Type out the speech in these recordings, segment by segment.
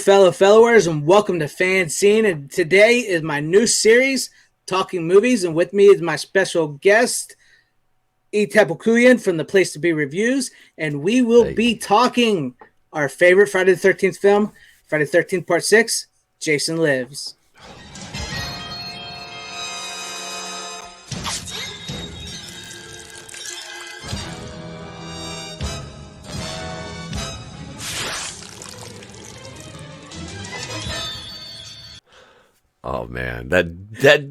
fellow fellowers, and welcome to FanZcene. And today is my new series, Talking Movies, and with me is my special guest, Untitled from the Place to Be Reviews, and we will be talking our favorite Friday the 13th film, Friday the 13th Part 6, Jason Lives. Oh man, that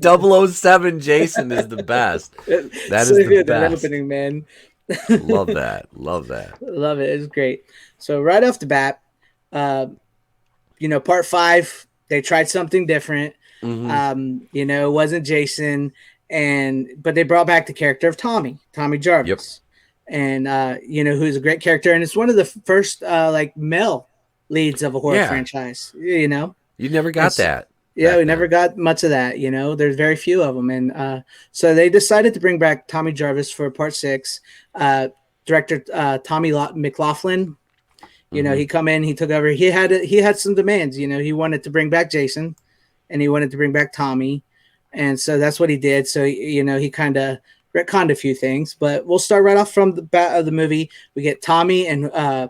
007 Jason is the best. That so is the good, best. That opening, man. Love that. Love it. It's great. So right off the bat, part 5, they tried something different. Mm-hmm. It wasn't Jason, but they brought back the character of Tommy Jarvis. Yep. And who's a great character, and it's one of the first male leads of a horror franchise. You never got that. Yeah, we never got much of that. There's very few of them, and so they decided to bring back Tommy Jarvis for Part 6. Director Tommy McLaughlin, he come in, he took over. He had some demands. He wanted to bring back Jason, and he wanted to bring back Tommy, and so that's what he did. So he kind of retconned a few things, but we'll start right off from the bat of the movie. We get Tommy and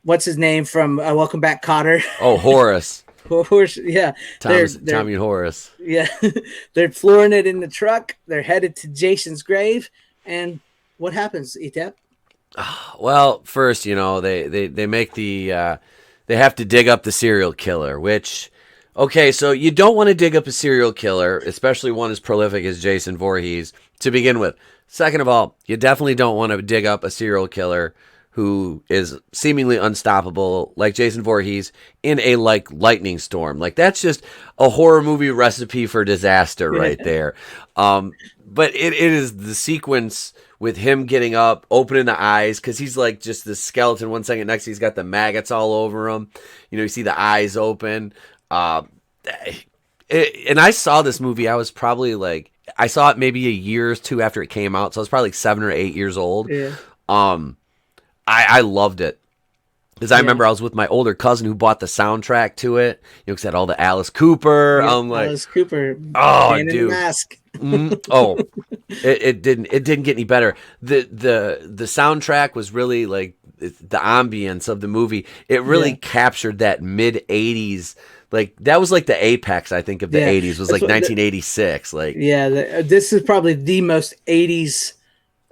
what's his name from Welcome Back, Kotter. Oh, Horace. Yeah, Tommy and Horace. Yeah, they're flooring it in the truck. They're headed to Jason's grave, and what happens, Etep? Well, first, they make they have to dig up the serial killer. Which, okay, so you don't want to dig up a serial killer, especially one as prolific as Jason Voorhees, to begin with. Second of all, you definitely don't want to dig up a serial killer who is seemingly unstoppable, like Jason Voorhees, in a lightning storm. That's just a horror movie recipe for disaster right there. But it is the sequence with him getting up, opening the eyes, because he's like just the skeleton. 1 second next, he's got the maggots all over him. You see the eyes open. And I saw this movie. I was probably I saw it maybe a year or two after it came out, so I was probably 7 or 8 years old. Yeah. I loved it because I remember I was with my older cousin who bought the soundtrack to it. Because it had all the Alice Cooper. Yeah, I'm like, Alice Cooper. Oh, dude. Mask. It didn't get any better. The soundtrack was really the ambience of the movie. It really captured that mid 80s. That was the apex, I think, of the 80s. Was 1986. This is probably the most 80s.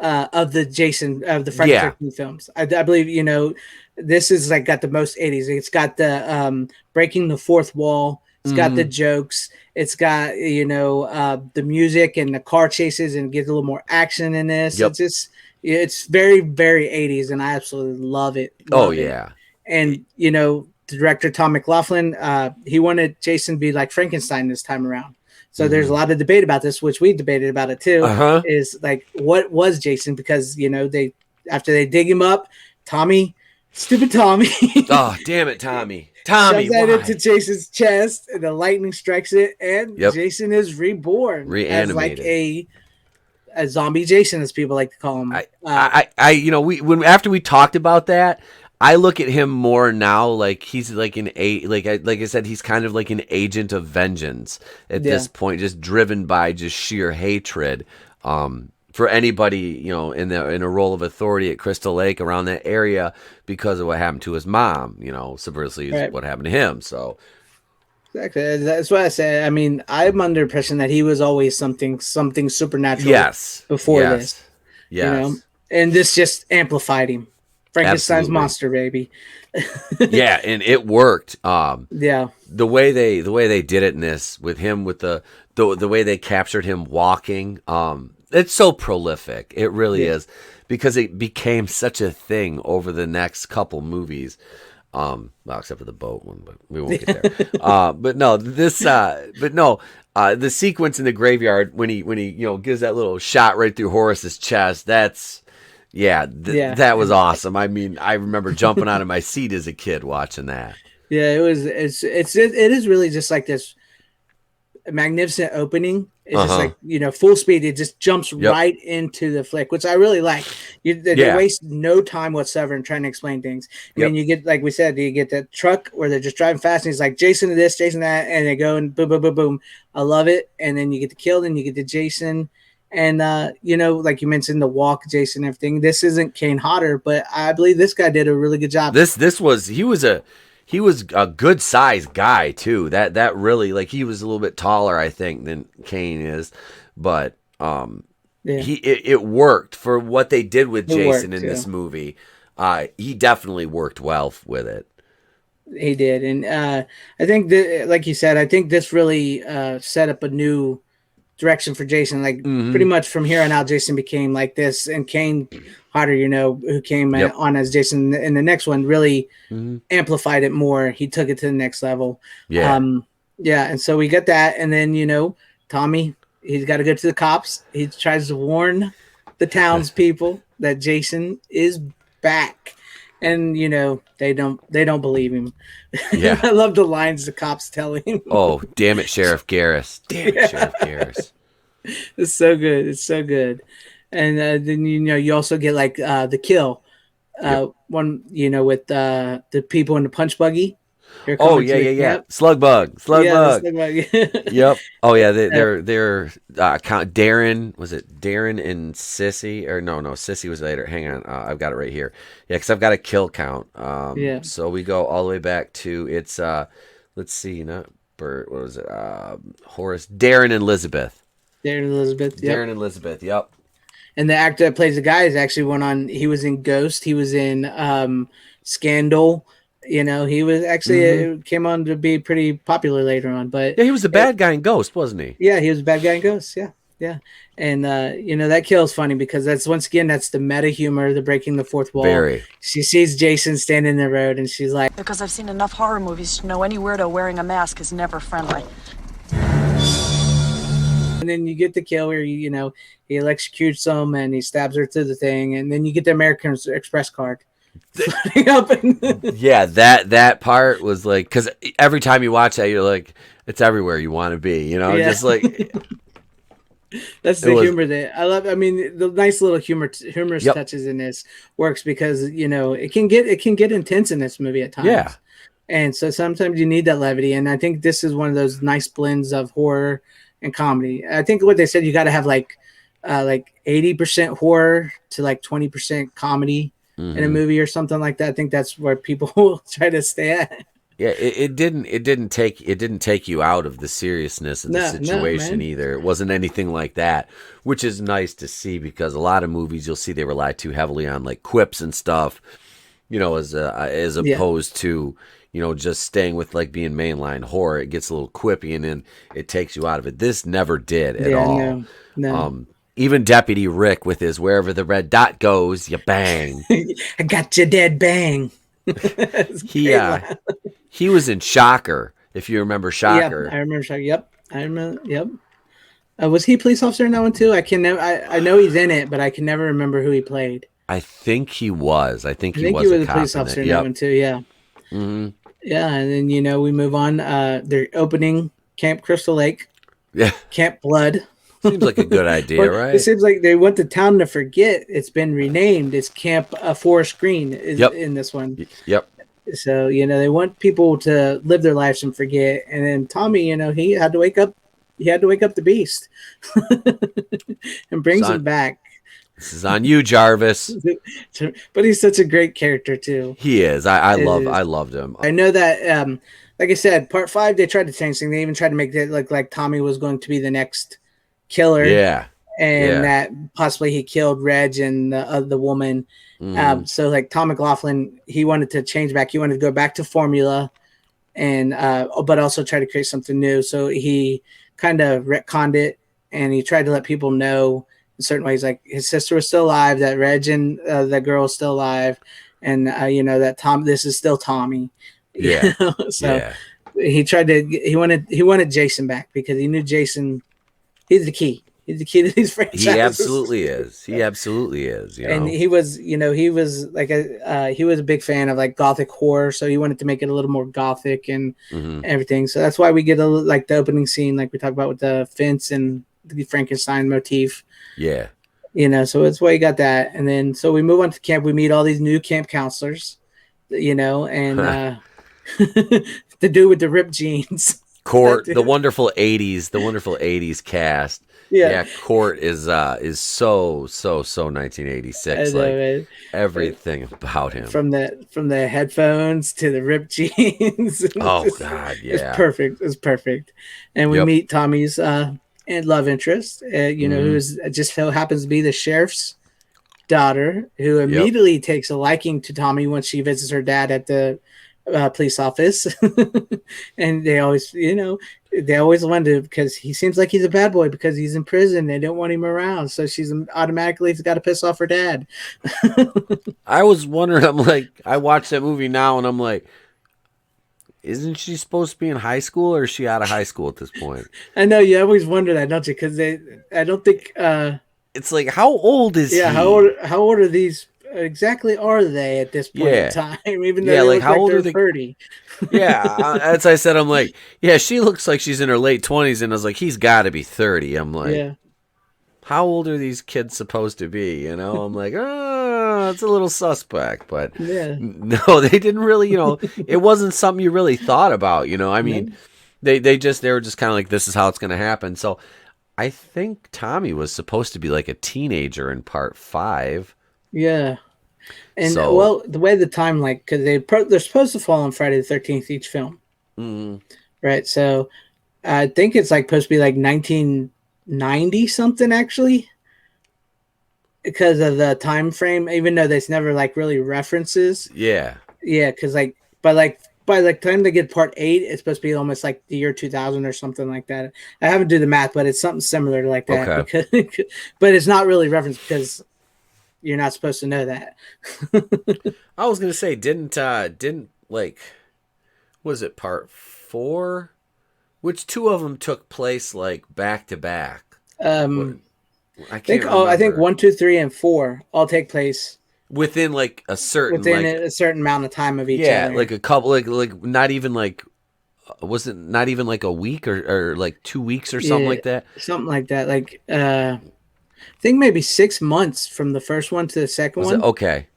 Of the Friday the 13th films. I believe, this is got the most 80s. It's got the breaking the fourth wall. It's got the jokes. It's got, the music and the car chases, and gets a little more action in this. Yep. It's very, very 80s, and I absolutely love it. Yeah. And, the director, Tom McLaughlin, he wanted Jason to be like Frankenstein this time around. So there's a lot of debate about this, which we debated about it too. Is what was Jason? Because after they dig him up, stupid Tommy. Oh, damn it, Tommy! Shoves that into Jason's chest, and the lightning strikes it, and Jason is reborn, reanimated, as a zombie Jason, as people like to call him. After we talked about that, I look at him more now he's like I said, he's kind of like an agent of vengeance at this point, just driven by just sheer hatred for anybody in a role of authority at Crystal Lake around that area because of what happened to his mom. Subversively is what happened to him. So exactly, that's what I said. I mean, I'm under the impression that he was always something supernatural. Yes, before this. Yes, and this just amplified him. Frankenstein's monster, baby. Yeah, and it worked. The way they did it in this with him, with the way they captured him walking, it's so prolific. It really is, because it became such a thing over the next couple movies. Well, except for the boat one, but we won't get there. The sequence in the graveyard when he gives that little shot right through Horace's chest. That was awesome. I mean, I remember jumping out of my seat as a kid watching that. Yeah, it is really just this magnificent opening, It's just Uh-huh. like, full speed. It just jumps Yep. right into the flick, which I really like. They Yeah. waste no time whatsoever in trying to explain things. I mean, Yep. you get, like we said, you get that truck where they're just driving fast, and he's like, Jason this, Jason that, and they go and boom, boom, boom, boom. I love it. And then you get the kill, and you get the Jason. And like you mentioned, the walk, Jason, everything. This isn't Kane Hodder, but I believe this guy did a really good job. This was he was a good sized guy too. That really, like, he was a little bit taller, I think, than Kane is, but Yeah, it worked for what they did with it Jason worked. in Yeah, this movie. He definitely worked well with it. he did. And I think that, like you said, I think this really set up a new direction for Jason. Like pretty Mm-hmm. much from here on out, Jason became like this, and Kane Hodder, who came Yep. on as Jason in the next one, really Mm-hmm. amplified it more. He took it to the next level. Yeah. Um, yeah, and so we get that, and then Tommy, he's got to go to the cops. He tries to warn the townspeople that Jason is back, and they don't believe him. Yeah. I love the lines the cops tell him. Oh, damn it, Sheriff Garris. Damn it, Yeah. Sheriff Garris. It's so good. It's so good. And then you also get like the kill. Yep. One with the people in the punch buggy. They're Oh coming yeah, to the yeah, yeah. camp. Slug bug. Slug Yeah, the bug. slug buggy. Yep. Oh yeah, Uh, they're count Darren, was it Darren and Sissy, or no, Sissy was later. Hang on, I've got it right here. Yeah, because I've got a kill count. yeah, So we go all the way back to it's let's see, not Bert. What was it? Horace, Darren, and Elizabeth. Darren Elizabeth. Darren Yep. and Elizabeth. Yep. And the actor that plays the guy is actually one on. He was in Ghost. He was in Scandal. He was actually Mm-hmm. came on to be pretty popular later on. But Yeah, he was the bad guy in Ghost, wasn't he? yeah, he was a bad guy in Ghost. Yeah, yeah, and that kill is funny because that's once again that's the meta humor, the breaking the fourth wall. Very. She sees Jason standing in the road, and she's like, Because I've seen enough horror movies to know any weirdo wearing a mask is never friendly. and then you get the kill where he electrocutes them and he stabs her to the thing, and then you get the American Express card floating up. Yeah, that part was like, because every time you watch that, you're like, it's everywhere you want to be, Yeah. just like That's it the was. humor that I love. I mean, the nice little humorous Yep. touches in this works because it can get intense in this movie at times. Yeah. And so sometimes you need that levity, and I think this is one of those nice blends of horror and comedy. I think what they said, you got to have like 80% horror to like 20% comedy in a Mhm. movie or something like that. I think that's where people try to stay at. Yeah, it didn't take you out of the seriousness of the No, situation man. either. It wasn't anything like that, which is nice to see, because a lot of movies you'll see they rely too heavily on like quips and stuff, as Yeah. opposed to just staying with like being mainline horror. It gets a little quippy and then it takes you out of it. This never did at Yeah, all. no. Even Deputy Rick with his "wherever the red dot goes, you bang." I got you dead, bang. It's He great laugh. he was in Shocker, if you remember Shocker. Yeah, I remember. Yep, I remember. Yep. Was he a police officer in that one too? I can never. I know he's in it, but I can never remember who he played. I think he was. I think I he think was he was a a cop police in officer it. in that Yep. one too. Yeah, Hmm. yeah. And then we move on. They're opening Camp Crystal Lake, Yeah. Camp Blood. Seems like a good idea, It right? seems like they want the town to forget it's been renamed. It's Camp Forest Green is Yep. in this one. Yep. So they want people to live their lives and forget. And then Tommy, he had to wake up. He had to wake up the beast and brings Son. him back. This is on you, Jarvis. But he's such a great character too. He is. I loved him. I know that, like I said, part 5 they tried to change things. They even tried to make it look like Tommy was going to be the next killer, Yeah. and Yeah. that possibly he killed Reg and the woman. Mhm. So like Tom McLaughlin, he wanted to change back. He wanted to go back to formula, and but also try to create something new. So he kind of retconned it, and he tried to let people know in certain ways, like his sister was still alive, that Reg and the girl is still alive, and that this is still Tommy. Yeah. So Yeah. he wanted Jason back because he knew Jason. He's the key. He's the key to these franchises. He absolutely is. He absolutely is. And he was like he was a big fan of like gothic horror, so he wanted to make it a little more gothic and Mhm. everything. So that's why we get like the opening scene, like we talked about with the fence and the Frankenstein motif. Yeah. So that's why you got that. And then so we move on to camp. We meet all these new camp counselors, and the dude with the ripped jeans. Court, the wonderful '80s cast. Yeah, Court is so 1986. Like everything about him, from the headphones to the ripped jeans. God, yeah, it's perfect. It's perfect. And we meet Tommy's love interest, who is just so happens to be the sheriff's daughter, who immediately takes a liking to Tommy once she visits her dad at the police office. And they always want to, because he seems like he's a bad boy because he's in prison. They don't want him around, so she's automatically got to piss off her dad. I was wondering, I'm like, I watched that movie now and I'm like, isn't she supposed to be in high school, or is she out of high school at this point? I know, you always wonder that, don't you? Because I don't think it's like, how old is he? How old are these exactly, are they at this point in time? Even though they like look how old they're are they? 30. As I said, I'm like, she looks like she's in her late 20s, and I was like, he's got to be 30. I'm like, how old are these kids supposed to be? I'm like, it's a little suspect, but no, they didn't really, it wasn't something you really thought about, I mean, they were just kind of like, this is how it's going to happen. So I think Tommy was supposed to be like a teenager in part 5. Yeah. And the way the time, like, because they're supposed to fall on Friday the 13th each film. Right. So I think it's like supposed to be like 1990 something, actually, because of the time frame, even though there's never like really references. Because by the time they get part 8, it's supposed to be almost like the year 2000 or something like that. I haven't do the math, but it's something similar like that. Because, but it's not really referenced because you're not supposed to know that. I was gonna say, didn't like, was it part 4? Which 2 of them took place like back to back? I think 1, 2, 3, and 4 all take place within like a certain a certain amount of time of each other. Yeah, like a couple, like not even like, was it not even like a week or like 2 weeks or something like that? Something like that. Like I think maybe 6 months from the first one to the second one. Okay.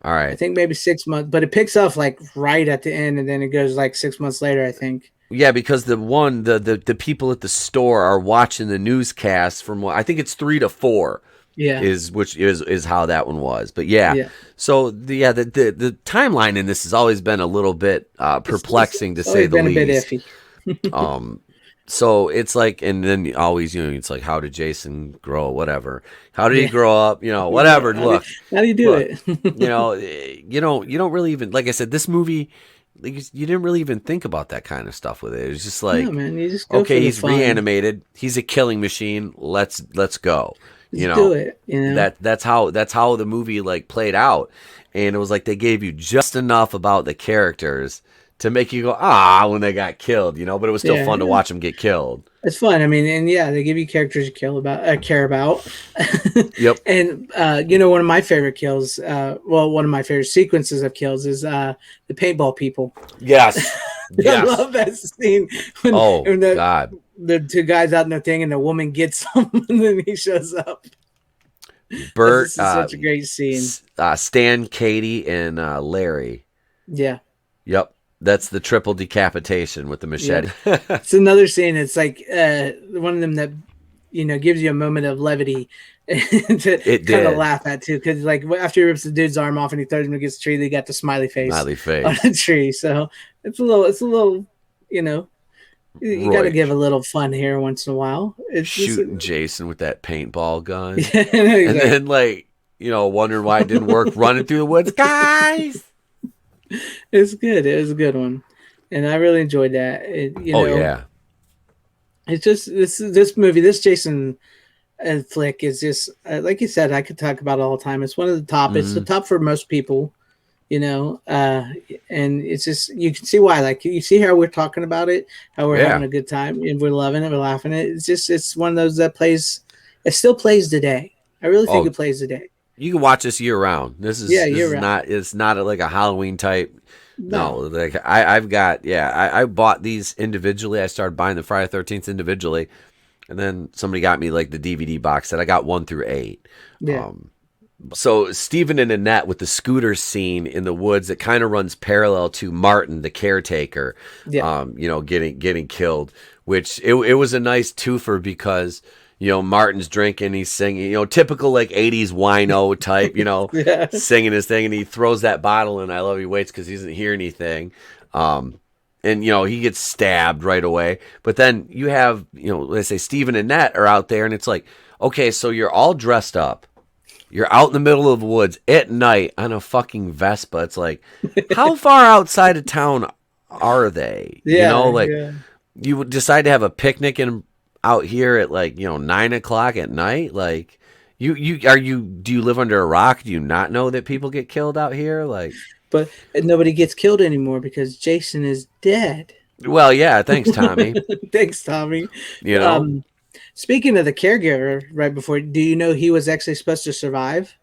All right. I think maybe 6 months, but it picks up like right at the end, and then it goes like 6 months later, I think. Yeah, because the people at the store are watching the newscast from, I think it's 3 to 4. Yeah. Which is how that one was. But so the timeline in this has always been a little bit perplexing, to say the least. Been a bit iffy. So it's like, and then always, it's like, how did Jason grow? Whatever. How did he grow up? Whatever. Look, how do you do it? you don't really even, like I said, this movie, like, you didn't really even think about that kind of stuff with it. It was just like, man, you just go okay, for he's the fun. reanimated. He's a killing machine. Let's go. Do it. That's how the movie like played out, and it was like they gave you just enough about the characters to make you go, when they got killed, but it was still fun to watch them get killed. It's fun. I mean, and they give you characters you care about. Yep. And one of my favorite kills, one of my favorite sequences of kills is the paintball people. Yes. I love that scene. When God. The 2 guys out in the thing, and the woman gets him, and then he shows up. Bert, such a great scene. Stan, Katie, and Larry. Yeah. Yep. That's the triple decapitation with the machete. Yeah. It's another scene. It's like one of them that gives you a moment of levity to kind of laugh at too, because like after he rips the dude's arm off and he throws him against the tree, they got the smiley face on the tree. So it's a little, you got to give a little fun here once in a while. It's shooting Jason with that paintball gun, exactly. And then like wondering why it didn't work, running through the woods, guys. It's good. It was a good one, and I really enjoyed that. It's just this movie, this Jason flick is just like you said. I could talk about it all the time. It's one of the top. Mm-hmm. It's the top for most people, and it's just, you can see why. Like, you see how we're talking about it, how we're having a good time, and we're loving it, we're laughing at it. It's one of those that plays. It still plays today. I really think it plays today. You can watch this year round. This is round. It's not like a Halloween type. No, like I bought these individually. I started buying the Friday 13th individually, and then somebody got me like the DVD box set. I got 1 through 8. Yeah. So Stephen and Annette with the scooter scene in the woods, that kind of runs parallel to Martin, the caretaker, Yeah. getting killed, which it was a nice twofer because, Martin's drinking, he's singing, typical like 80s wino type, Yeah. singing his thing, and he throws that bottle in I Love You Waits because he doesn't hear anything. And, he gets stabbed right away. But then you have, let's say Stephen and Annette are out there, and it's like, okay, so you're all dressed up. You're out in the middle of the woods at night on a fucking Vespa. It's like, how far outside of town are they? Yeah. You would decide to have a picnic out here at 9 o'clock at night. Like, do you live under a rock? Do you not know that people get killed out here? Like, But nobody gets killed anymore because Jason is dead. well, yeah. Thanks, Tommy. Thanks, Tommy. Speaking of the caregiver, right before, do you know he was actually supposed to survive?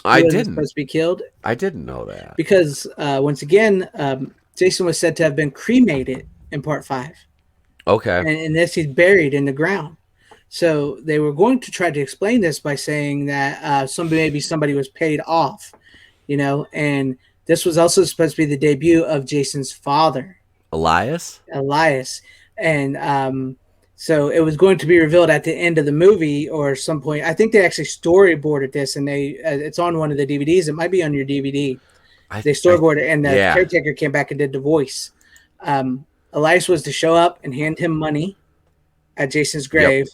I Wasn't didn't. supposed to be killed I didn't know that. because once again, Jason was said to have been cremated in part 5, Okay. and in this he's buried in the ground. So they were going to try to explain this by saying that maybe somebody was paid off, and this was also supposed to be the debut of Jason's father, Elias? and so it was going to be revealed at the end of the movie or some point. I think they actually storyboarded this, and it's on one of the DVDs. It might be on your DVD. They storyboarded it, and the caretaker came back and did the voice. Elias was to show up and hand him money at Jason's grave,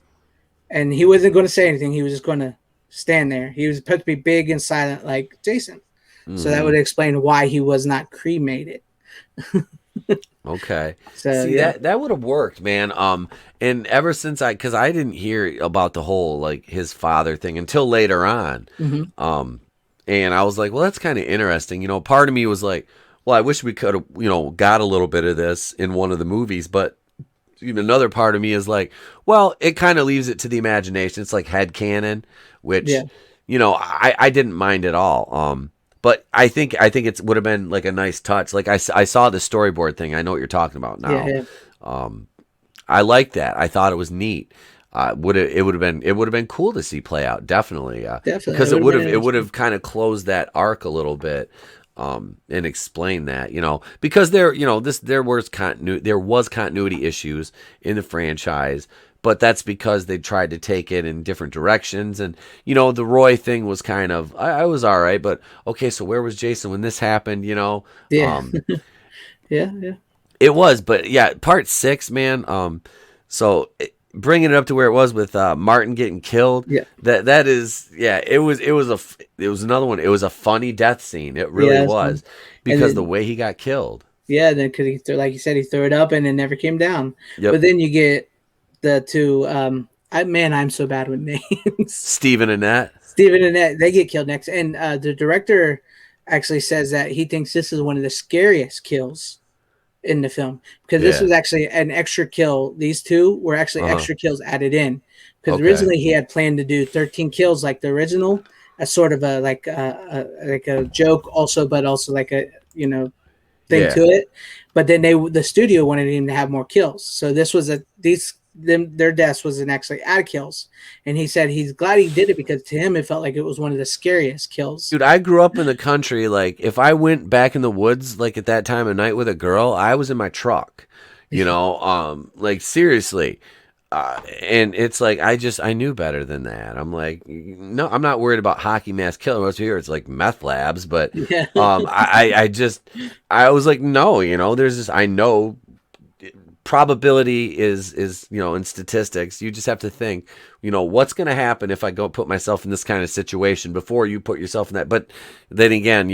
and he wasn't going to say anything. He was just going to stand there. He was supposed to be big and silent like Jason. Mm-hmm. So that would explain why he was not cremated. Okay. So, see, that would have worked, man. And ever since because I didn't hear about the whole his father thing until later on. Mm-hmm. And I was like, well, that's kind of interesting. Part of me was like, well, I wish we could have, got a little bit of this in one of the movies, but another part of me is like, well, it kind of leaves it to the imagination. It's like headcanon, which, I didn't mind at all. But I think it would have been like a nice touch. Like I saw the storyboard thing. I know what you're talking about now. Yeah. I like that. I thought it was neat. It would have been cool to see play out. Definitely. Definitely. Because it would have kind of closed that arc a little bit. And explain that, because there was continuity issues in the franchise, but that's because they tried to take it in different directions. And, the Roy thing was kind of, I was all right, but okay, so where was Jason when this happened, Yeah. Yeah. It was, but yeah, part 6, man. Bringing it up to where it was with Martin getting killed. Yeah. That is, yeah, it was another one. It was a funny death scene. It really was because the way he got killed. Yeah, then because like you said, he threw it up and it never came down. Yep. But then you get the two. I'm so bad with names. Stephen and Annette, they get killed next, and the director actually says that he thinks this is one of the scariest kills in the film because this was actually an extra kill. These two were actually extra kills added in because originally he had planned to do 13 kills like the original as sort of a joke also, but also like a thing to it. But then the studio wanted him to have more kills, so this was their deaths wasn't actually add kills, and he said he's glad he did it because to him it felt like it was one of the scariest kills. Dude, I grew up in the country. Like if I went back in the woods like at that time of night with a girl, I was in my truck, like seriously. And it's like I knew better than that. I'm like, no, I'm not worried about hockey mask killing. Most here it's like meth labs, but I was like, no, there's this. I know probability is in statistics. You just have to think, what's going to happen if I go put myself in this kind of situation before you put yourself in that. But then again,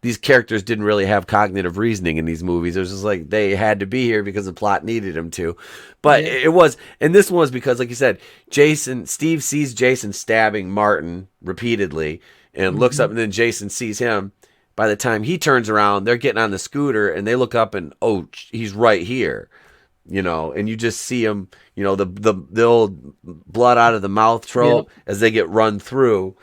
these characters didn't really have cognitive reasoning in these movies. It was just like they had to be here because the plot needed them to. But it was, and this one was because, like you said, Steve sees Jason stabbing Martin repeatedly and looks up, and then Jason sees him. By the time he turns around, they're getting on the scooter and they look up and, oh, he's right here. And you just see him, the old blood out of the mouth trope as they get run through,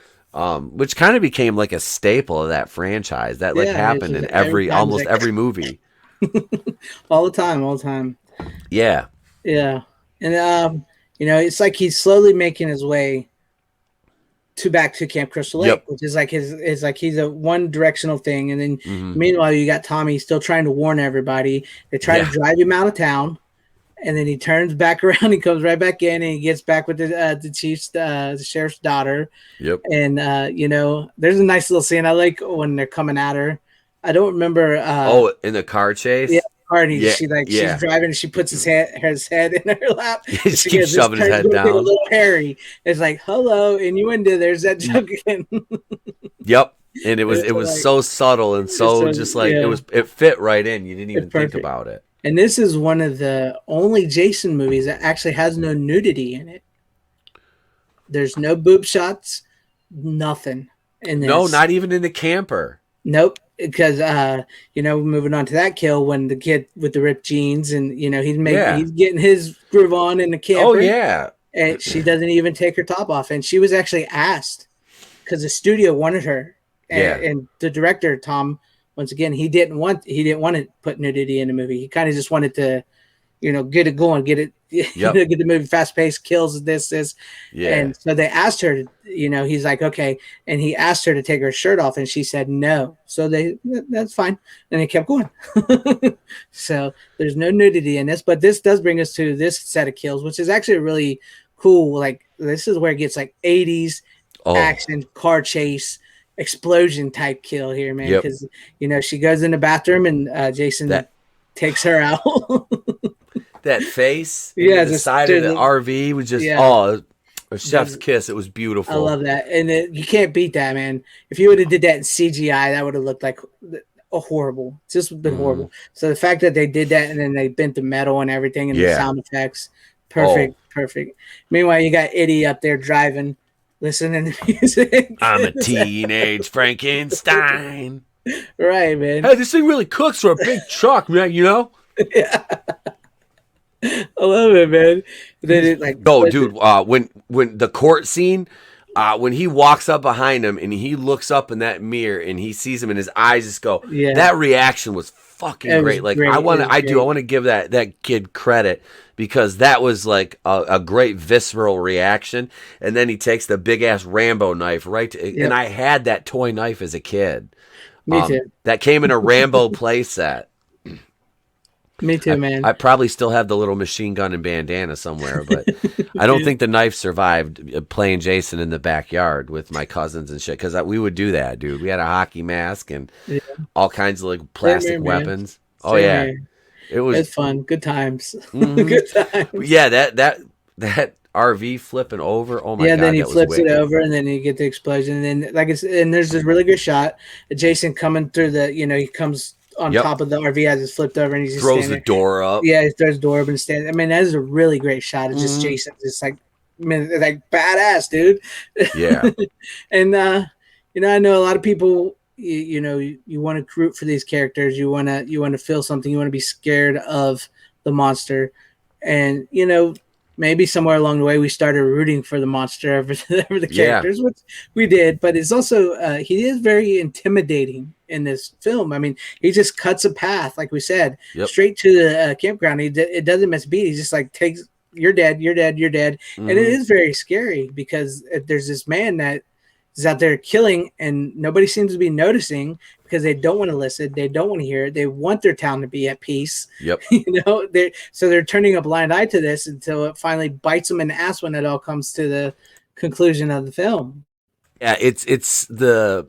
which kind of became like a staple of that franchise. That happened in almost every movie. all the time. Yeah. Yeah. And It's like he's slowly making his way to back to Camp Crystal Lake, Yep. which is like is like he's a one directional thing. And then Hmm. meanwhile, you got Tommy still trying to warn everybody. They try to Yeah. drive him out of town, and then he turns back around. He comes right back in, and he gets back with the chief's, the sheriff's daughter. Yep. And there's a nice little scene. I like when they're coming at her. I don't remember. Oh, in the car Yeah, chase. Carney. Yeah. She's Yeah. driving and she puts his head in her lap. He And just she keeps goes, "This shoving his turn's head gonna get a down. little hairy." It's like, hello, innuendo. There's that joke again. Yep. And it was It's was like, so subtle and so so just like yeah, it fit right in. You didn't even it's think perfect. about it. And this is one of the only Jason movies that actually has no nudity in it. There's no boob shots, nothing in No, this. not even in the camper. Nope. Because moving on to that kill when the kid with the ripped jeans and Yeah. he's getting his groove on in the Oh camper, yeah. and she doesn't even take her top off, and she was actually asked because the studio wanted her, Yeah. and the director Tom, once again, he didn't want to put nudity in the movie. He kind of just wanted to get it going, get it, Yep. get the movie fast paced, kills this. Yeah. And so they asked her, he's like, okay. And he asked her to take her shirt off and she said no. So that's fine. And they kept going. So there's no nudity in this, but this does bring us to this set of kills, which is actually really cool. Like this is where it gets like 80s Oh. action, car chase, explosion type kill here, man. Yep. Because, she goes in the bathroom and Jason takes her out. That face, Yeah, the just side of the RV was just a chef's kiss. It was beautiful. I love that, and you can't beat that, man. If you would have did that in CGI, that would have looked like a horrible. It's just been horrible. So the fact that they did that and then they bent the metal and everything and the sound effects, perfect. Meanwhile, you got Eddie up there driving, listening to music. I'm a teenage Frankenstein. Right, man. Hey, this thing really cooks for a big truck, man. Yeah. I love it, man. Then it dude, when the court scene, when he walks up behind him and he looks up in that mirror and he sees him and his eyes just go, that reaction was fucking great. Like great. I want to give that kid credit because that was like a great visceral reaction. And then he takes the big ass Rambo knife and I had that toy knife as a kid. Me too. That came in a Rambo play set. Me too, man. I probably still have the little machine gun and bandana somewhere, but I don't think the knife survived playing Jason in the backyard with my cousins and shit. Because we would do that, dude. We had a hockey mask and all kinds of like plastic weapons. Oh yeah, it was fun. Good times. Mm-hmm. Good times. Yeah, that RV flipping over. Oh my god! Yeah, then he that flips was it over, and then you get the explosion, and then and there's this really good shot. Jason coming through he comes on top of the RV as it's flipped over, and he's just throws the door up. Yeah, he throws the door up and stands. I mean, that is a really great shot. It's just Jason, just like, like badass, dude. Yeah. And I know a lot of people. You want to root for these characters. You want to feel something. You want to be scared of the monster, and maybe somewhere along the way we started rooting for the monster over the characters, which we did. But it's also he is very intimidating in this film. I mean, he just cuts a path, like we said, straight to the campground. It doesn't miss a beat. He just like takes, you're dead, and it is very scary because there's this man that is out there killing, and nobody seems to be noticing because they don't want to listen, they don't want to hear it, they want their town to be at peace. Yep. They're turning a blind eye to this until it finally bites them in the ass when it all comes to the conclusion of the film. Yeah, it's the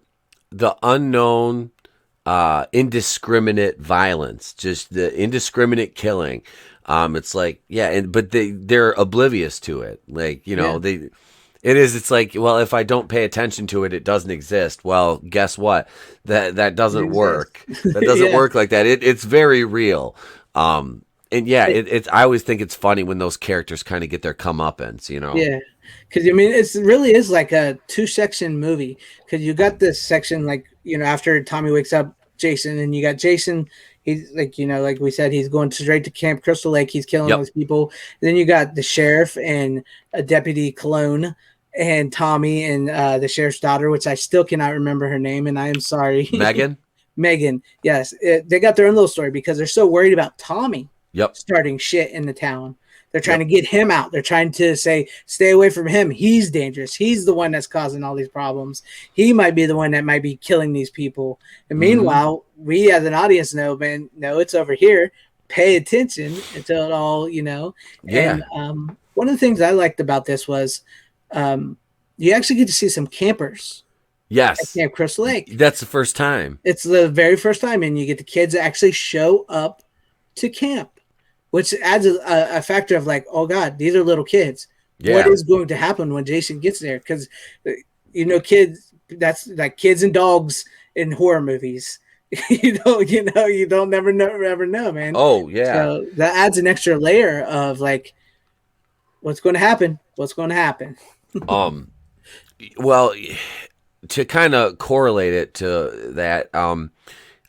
unknown, indiscriminate violence, just the indiscriminate killing. It's like, but they're oblivious to it. Like, it's like, well, if I don't pay attention to it, it doesn't exist. Well, guess what? That doesn't work. That doesn't work like that. It's very real. It's I always think it's funny when those characters kind of get their comeuppance, Yeah. Because it really is like a 2-section movie. Because you got this section, like after Tommy wakes up Jason, and you got Jason. He's like like we said, he's going straight to Camp Crystal Lake. He's killing all these people. And then you got the sheriff and a Deputy Cologne and Tommy and the sheriff's daughter, which I still cannot remember her name, and I am sorry. Megan. Megan, yes, they got their own little story because they're so worried about Tommy. Yep. starting shit in the town. They're trying to get him out. They're trying to say, stay away from him. He's dangerous. He's the one that's causing all these problems. He might be the one that might be killing these people. And meanwhile, we as an audience know, man, no, it's over here. Pay attention until it all, Yeah. And one of the things I liked about this was you actually get to see some campers at Yes. Camp Crystal Lake. That's the first time. It's the very first time, and you get the kids actually show up to camp, which adds a factor of like, oh God, these are little kids. Yeah. What is going to happen when Jason gets there? Because kids, that's like kids and dogs in horror movies. You don't ever know, man. Oh, yeah. So that adds an extra layer of like, what's going to happen? What's going to happen? Well, to kind of correlate it to that, I'm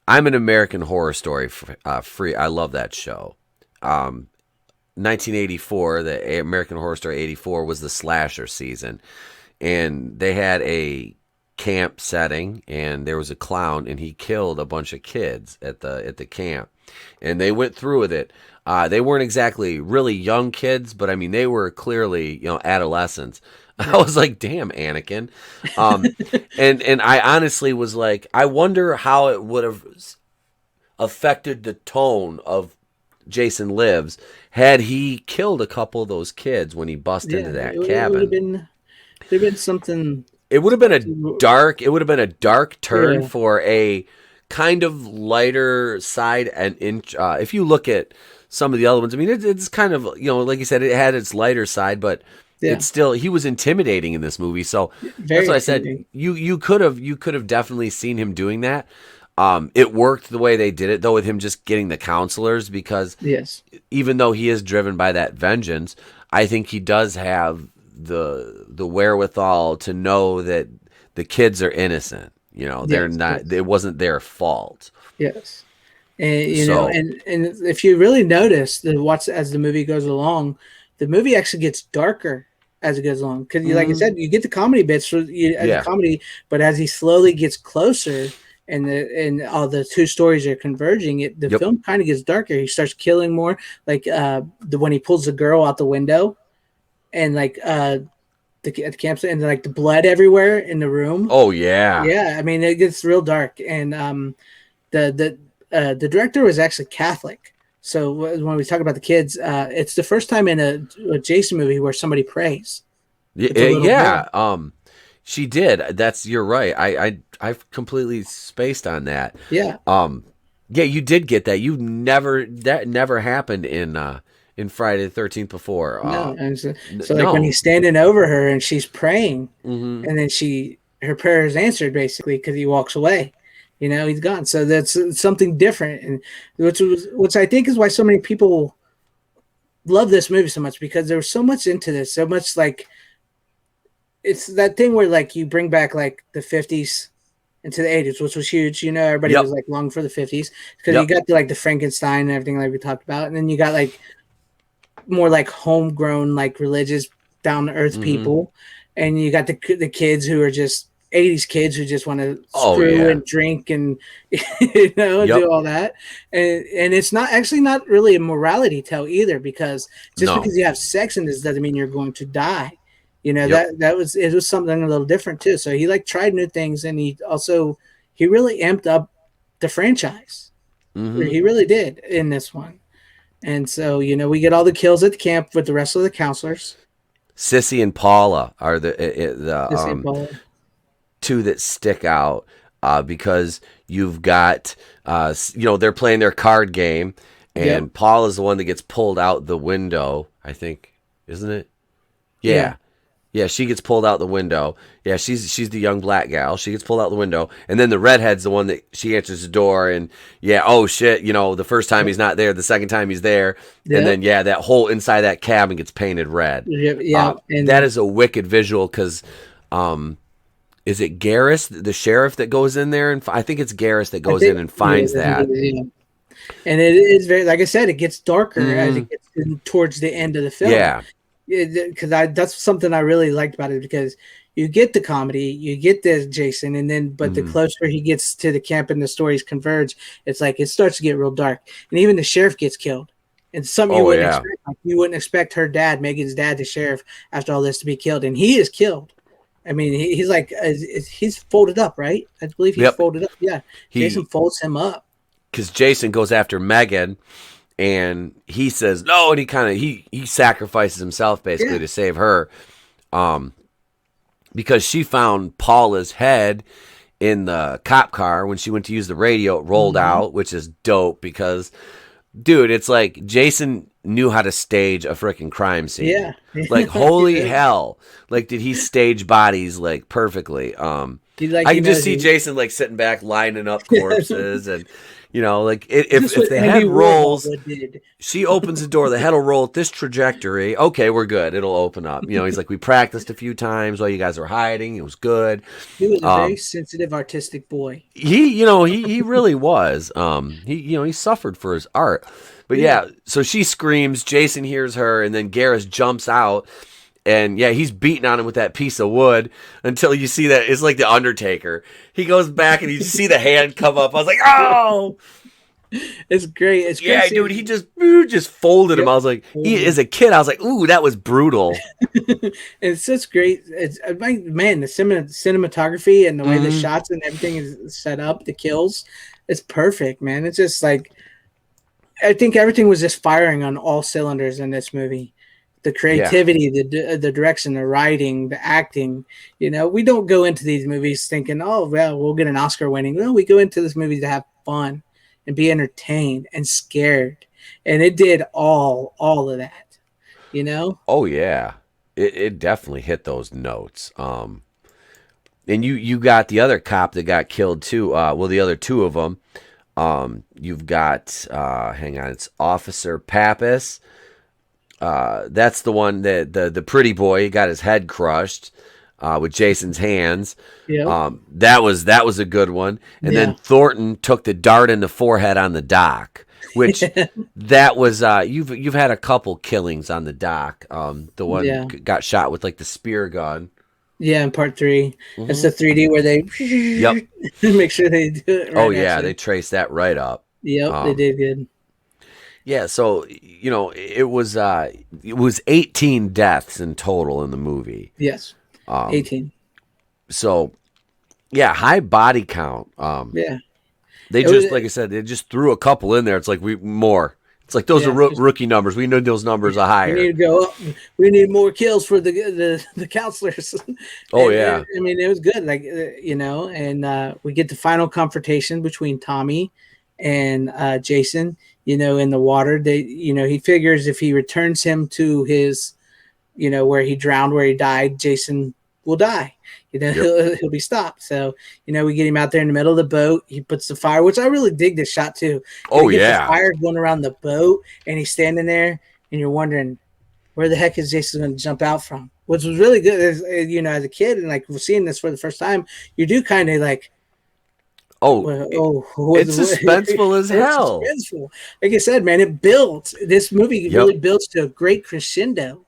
an American Horror Story free. I love that show. 1984, the American Horror Story 84 was the slasher season, and they had a camp setting, and there was a clown, and he killed a bunch of kids at the camp, and they went through with it. They weren't exactly really young kids, but I mean they were clearly adolescents. I was like, damn, Anakin. And I honestly was like, I wonder how it would have affected the tone of Jason Lives had he killed a couple of those kids when he bust into that cabin. It would have been something. It would have been a dark turn for a kind of lighter side. And if you look at some of the other ones, I mean, it's kind of, like you said, it had its lighter side, but it's still, he was intimidating in this movie. So that's what I said. You could have definitely seen him doing that. It worked the way they did it, though, with him just getting the counselors, because even though he is driven by that vengeance, I think he does have the wherewithal to know that the kids are innocent. They're not. Yes. It wasn't their fault. Yes, and and if you really notice as the movie goes along, the movie actually gets darker as it goes along, because like I said, you get the comedy bits as comedy, but as he slowly gets closer. And all the two stories are converging. The film kind of gets darker. He starts killing more, like when he pulls the girl out the window, and like at the campsite, and like the blood everywhere in the room. Oh yeah, yeah. I mean, it gets real dark. And the director was actually Catholic. So when we talk about the kids, it's the first time in a Jason movie where somebody prays. Yeah. She did. You're right. I've completely spaced on that. Yeah. Yeah, you did get that. That never happened in Friday the 13th before. No. Like when he's standing over her and she's praying, and then her prayer is answered basically because he walks away. He's gone. So that's something different, and which I think is why so many people love this movie so much, because there was so much into this, so much like. It's that thing where like you bring back like the 50s into the 80s, which was huge. Everybody was like long for the 50s, because you got the Frankenstein and everything like we talked about, and then you got like more like homegrown, like religious, down to earth people, and you got the kids who are just 80s kids who just want to screw and drink and do all that, and it's not really a morality tale either, because because you have sex in this doesn't mean you're going to die. It was something a little different too. So he tried new things, and he really amped up the franchise. He really did in this one. And so, we get all the kills at the camp with the rest of the counselors. Sissy and Paula are the two that stick out, because you've got, they're playing their card game, and Paula's the one that gets pulled out the window, I think, isn't it? Yeah. Yeah, she gets pulled out the window. Yeah, she's the young black gal. She gets pulled out the window. And then the redhead's the one that she answers the door, and oh shit, the first time he's not there, the second time he's there. And then that whole inside that cabin gets painted red. And that is a wicked visual, because is it Garris, the sheriff, that goes in there? And I think it's Garris that goes in and finds that. And it is very, like I said, it gets darker as it gets towards the end of the film. Yeah. Because that's something I really liked about it, because you get the comedy, you get the Jason, and then the closer he gets to the camp and the stories converge, it's like it starts to get real dark, and even the sheriff gets killed. and something you Oh wouldn't yeah. expect. Like, you wouldn't expect her dad, Megan's dad, the sheriff, after all this, to be killed, and he is killed. I mean, he's like he's folded up, right? I believe he's Yep. folded up. Yeah, Jason He folds him up. because Jason goes after Megan, and he says no, and he sacrifices himself basically Yeah, to save her, um, because she found Paula's head in the cop car when she went to use the radio. It rolled mm-hmm. out, which is dope because, dude, it's like Jason knew how to stage a freaking crime scene. Yeah, Like holy he, hell! Like did he stage bodies like perfectly? I he can just knows see he. Jason like sitting back lining up corpses, and like Is if this what the Andy head Warhol rolls, did? she opens the door, the head will roll at this trajectory. Okay, we're good. It'll open up. He's like, we practiced a few times while you guys were hiding. It was good. He was a very Um, sensitive, artistic boy. he really was. He suffered for his art. But Yeah, yeah, so she screams, Jason hears her, and then Garrus jumps out, and yeah, he's beating on him with that piece of wood until you see that it's like the Undertaker. He goes back and you see the hand come up. I was like, oh, it's great. It's great yeah, dude, seeing. he just folded him. Yep. I was like, as a kid, I was like, ooh, that was brutal. It's such great. It's like, man, the cinematography and the way the Hmm. shots and everything is set up, the kills, it's perfect, man. It's just like I think everything was just firing on all cylinders in this movie. The Yeah. creativity, the direction, the writing, the acting. We don't go into these movies thinking, "Oh, well, we'll get an Oscar winning." No, we go into this movie to have fun and be entertained and scared, and it did all of that. You know? Oh yeah. It definitely hit those notes. And you got the other cop that got killed too. Well, the other two of them. You've got hang on, it's Officer Pappas. That's the one that the pretty boy got his head crushed with Jason's hands. Yep. That was a good one. And then Yeah. Thornton took the dart in the forehead on the dock, which that was you've had a couple killings on the dock. The one Yeah. got shot with like the spear gun. Yeah, in part three. It's Hmm. the 3D where they Yep. make sure they do it Oh right yeah, they actually. traced that right up. Yep, they Um, did good. yeah, so it was 18 deaths in total in the movie. Yes. Um, 18. so yeah, high body count. Yeah. They It was just like I said, they just threw a couple in there. It's like we more. It's like those are yeah, just rookie numbers. We know those numbers are we need higher. to go up. We need more kills for the counselors. Oh And yeah, I mean, it was good, like and we get the final confrontation between Tommy and Jason. In the water, he figures if he returns him to his, where he drowned, where he died, Jason will die. yep. He'll be stopped. So, we get him out there in the middle of the boat. He puts the fire, which I really dig this shot too. Oh He gets the yeah. fire going around the boat, and he's standing there, and you're wondering where the heck is Jason going to jump out from? Which was really good, as a kid, and like we're seeing this for the first time, you do kind of like, Oh, well, it's suspenseful as it's hell. suspenseful. Like I said, man, it builds. This movie Yep. really builds to a great crescendo.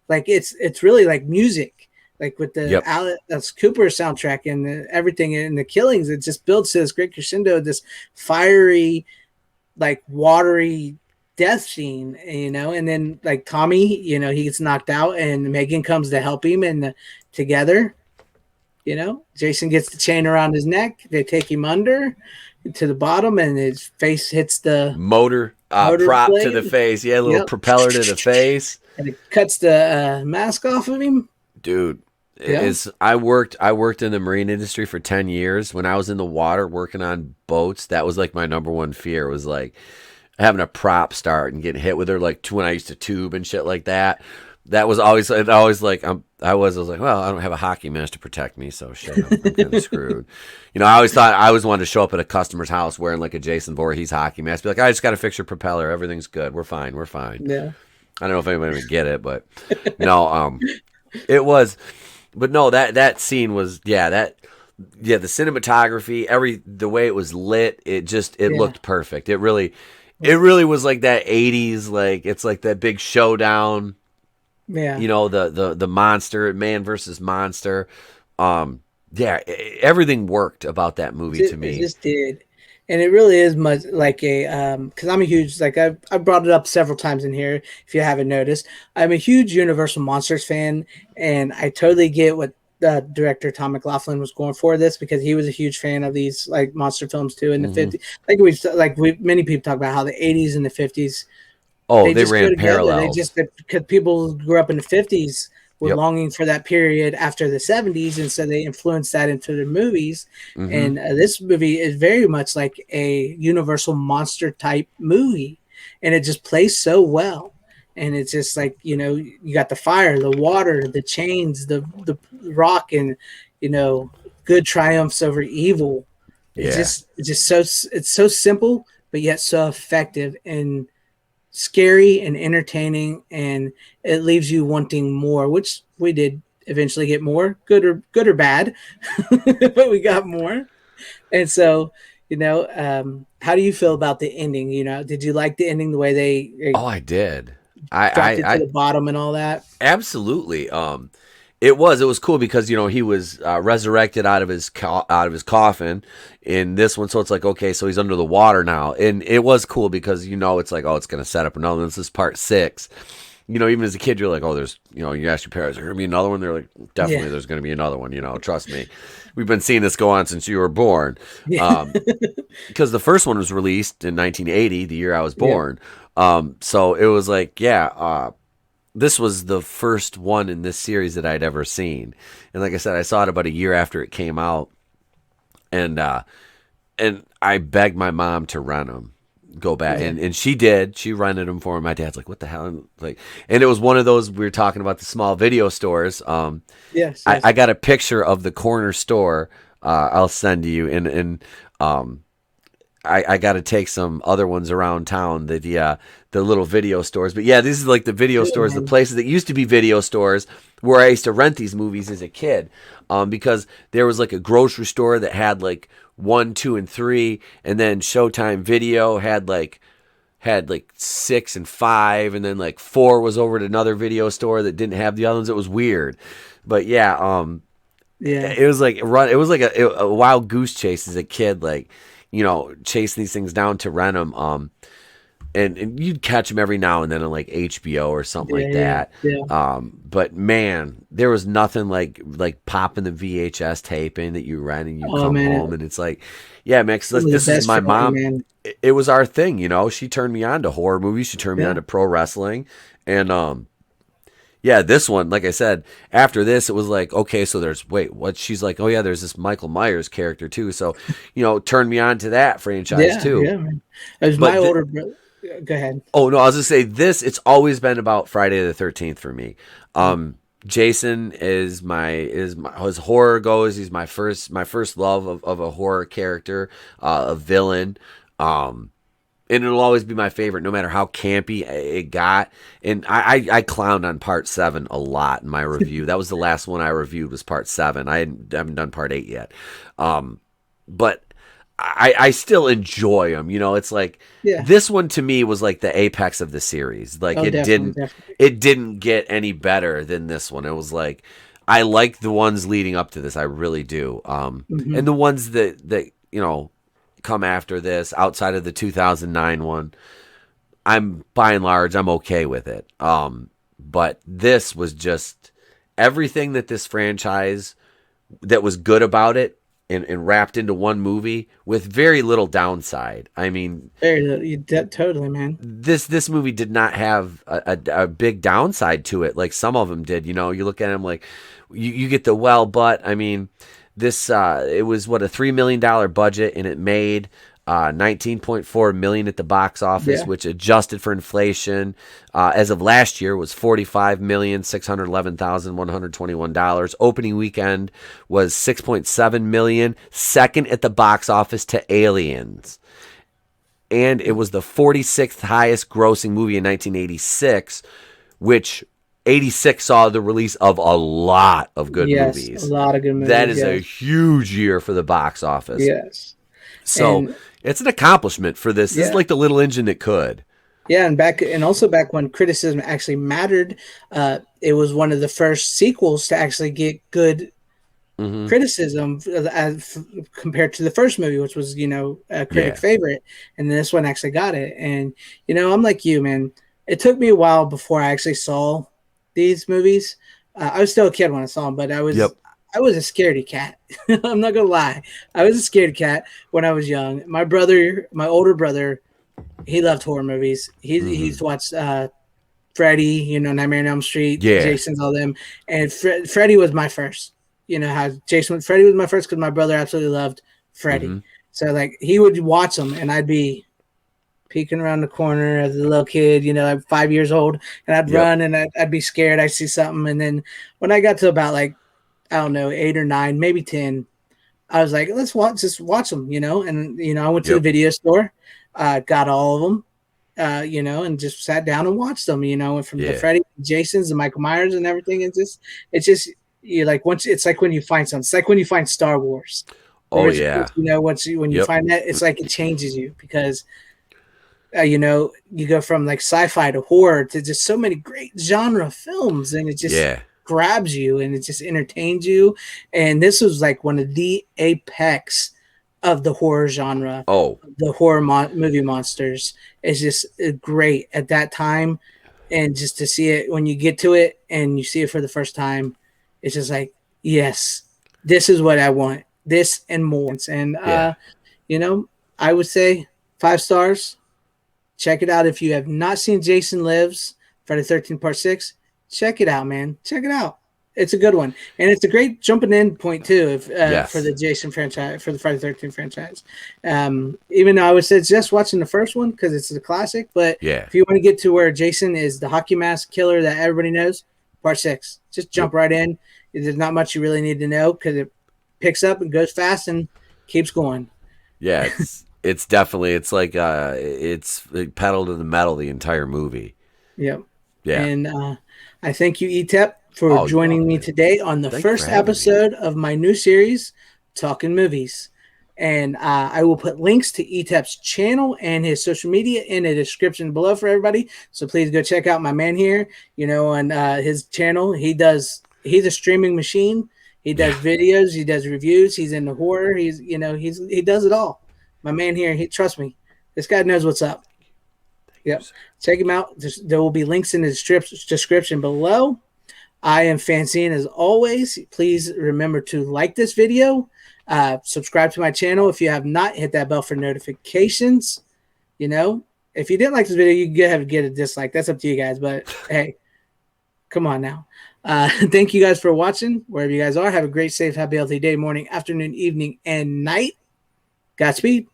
Like it's really like music, like with the Yep. Alex Cooper soundtrack and everything and the killings. It just builds to this great crescendo, this fiery, like watery death scene, and then like Tommy, he gets knocked out, and Megan comes to help him, and together. Jason gets the chain around his neck. They take him under to the bottom, and his face hits the Motor motor prop to the blade. face. Yeah, a little Yep. propeller to the face. And it cuts the mask off of him. Dude, Yeah. I worked in the marine industry for 10 years. When I was in the water working on boats, that was like my number one fear was like having a prop start and getting hit with her like when I used to tube and shit like that. That was always like I was like, well, I don't have a hockey mask to protect me, so shit, I'm kind of screwed. I always wanted to show up at a customer's house wearing like a Jason Voorhees hockey mask, be like, I just got to fix your propeller, everything's good, we're fine. Yeah. I don't know if anybody would get it, but no, it was, but no, that scene was, the cinematography, the way it was lit, it Yeah. looked perfect. It really was like that 80s, like it's like that big showdown, Yeah. the monster, man versus monster. Everything worked about that movie to It me. just did. and it really is much like a because I'm a huge like I've brought it up several times in here. If you haven't noticed, I'm a huge Universal Monsters fan, and I totally get what director Tom McLaughlin was going for this because he was a huge fan of these like monster films too in the Hmm. 50s. Many people talk about how the 80s and the 50s Oh, they they just go ran together. They parallels. just because people grew up in the 50s were Yep. longing for that period after the 70s, and so they influenced that into their movies. Hmm. And this movie is very much like a Universal monster type movie, and it just plays so well. And it's just like you got the fire, the water, the chains, the rock, and good triumphs over evil. Yeah. It's just so it's so simple, but yet so effective and scary and entertaining, and it leaves you wanting more, which we did eventually get more, good or bad, but we got more. And so, how do you feel about the ending? Did you like the ending, the way they Oh, I did. I, dropped it I, to I the bottom and all that? absolutely. It was cool because he was resurrected out of his coffin in this one, so it's like okay, so he's under the water now, and it was cool because it's like, oh, it's gonna set up another one. This is part 6. Even as a kid, you're like, oh, there's, you ask your parents, there's gonna be another one. They're like, Yeah, definitely, there's gonna be another one. Trust me, we've been seeing this go on since you were born. yeah, Um, because the first one was released in 1980, the year I was yeah, born. So it was like, yeah, this was the first one in this series that I'd ever seen. And like I said, I saw it about a year after it came out, and I begged my mom to rent them, go back, yeah. and she did. She rented them for me. My dad's like, "What the hell?" And it was one of those, we were talking about the small video stores. Yes, I yes. got a picture of the corner store. I'll send to you, and um, I got to take some other ones around town, the little video stores. But yeah, these are like the video Cool, stores, the man. places that used to be video stores where I used to rent these movies as a kid. Because there was like a grocery store that had like 1, 2, and 3, and then Showtime Video had like 6 and 5, and then like 4 was over at another video store that didn't have the other ones. It was weird, but yeah, Yeah, it was like run. It was like a wild goose chase as a kid, like chasing these things down to rent them. And you'd catch them every now and then on like HBO or something yeah, like yeah, that. yeah. But man, there was nothing like popping the VHS tape in that you rent and you Oh come man, home and it's like, yeah, man. 'Cause some of the this is best my feeling, mom. man. It was our thing. She turned me on to horror movies. She turned me on Yeah. to pro wrestling, and yeah, this one, like I said, after this, it was like, okay, so there's, wait, what? She's like, oh, yeah, there's this Michael Myers character, too. So, turned me on to that franchise, Yeah, too. yeah, man. It was my But, older brother. Go ahead. oh, no, I was going to say this, it's always been about Friday the 13th for me. Jason as horror goes, he's my first love of a horror character, a villain. And it'll always be my favorite, no matter how campy it got. And I clowned on part 7 a lot in my review. That was the last one I reviewed, was part 7. I haven't done part 8 yet, but I still enjoy them. It's like Yeah. this one to me was like the apex of the series. Like Oh, it definitely, didn't definitely. it didn't get any better than this one. It was like I like the ones leading up to this. I really do. Hmm. And the ones that come after this, outside of the 2009 one, I'm by and large I'm okay with it. But this was just everything that this franchise that was good about it, and wrapped into one movie with very little downside. I mean, Totally, man. this movie did not have a big downside to it like some of them did. You look at them like you get the but I mean, this it was what, a $3 million budget, and it made 19.4 million at the box office, Yeah. which adjusted for inflation, as of last year, was $45,611,121. Opening weekend was 6.7 million, second at the box office to Aliens, and it was the 46th highest grossing movie in 1986, which 86 saw the release of a lot of good Yes. A movies. lot of good That movies. is a Yes. huge year for the box office. Yes. So And it's an accomplishment for this. This is yeah. like the little engine that could. Yeah, and also back when criticism actually mattered, it was one of the first sequels to actually get good criticism compared to the first movie, which was, a critic Yeah. favorite. And this one actually got it. And, I'm like you, man. It took me a while before I actually saw these movies. I was still a kid when I saw them, but Yep. I was a scaredy cat. I'm not gonna lie. I was a scaredy cat when I was young. My older brother, he loved horror movies. He's watched Freddy, Nightmare on Elm Street, Yeah. Jason's, all them, and Freddy was my first. How Freddy was my first because my brother absolutely loved Freddy. So like he would watch them, and I'd be peeking around the corner as a little kid, I'm 5 years old, and I'd Yep. run and I'd be scared. I'd see something, and then when I got to about like I don't know 8 or 9, maybe 10, I was like, let's just watch them, And I went to the Yep. video store, got all of them, and just sat down and watched them, and from the Yeah. Freddy, Jasons, and Michael Myers, and everything. It's just you like once it's like when you find something. It's like when you find Star Wars. Oh yeah. When you Yep. find that, it's like it changes you because you go from like sci-fi to horror to just so many great genre films, and it just Yeah. grabs you and it just entertains you. And this was like one of the apex of the horror genre. Oh. The horror movie monsters is just great at that time, and just to see it when you get to it and you see it for the first time, it's just like, yes, this is what I want. This and more. And Yeah. I would say 5 stars. Check it out. If you have not seen Jason Lives, Friday 13 Part 6, check it out, man. Check it out. It's a good one. And it's a great jumping in point, too, Yes. for the Jason franchise, for the Friday 13 franchise. Even though I would suggest watching the first one because it's a classic, but Yeah. if you want to get to where Jason is the hockey mask killer that everybody knows, Part 6. Just jump right in. There's not much you really need to know because it picks up and goes fast and keeps going. Yeah. It's definitely it's like it's pedal to the metal the entire movie. Yep. Yeah. And I thank you, ETEP, for Oh, you're joining me welcome. today on the Thank you for first having me. episode of my new series, Talking Movies. And I will put links to ETEP's channel and his social media in the description below for everybody. So please go check out my man here, on his channel. He's a streaming machine. He does videos, he does reviews, he's into horror, he does it all. My man here, trust me, this guy knows what's up. Yep. Check him out. There will be links in the description below. I am FanZcene as always. Please remember to like this video. Subscribe to my channel if you have not. Hit that bell for notifications. If you didn't like this video, you can have to get a dislike. That's up to you guys. But hey, come on now. Thank you guys for watching. Wherever you guys are, have a great, safe, happy, healthy day, morning, afternoon, evening, and night. Godspeed.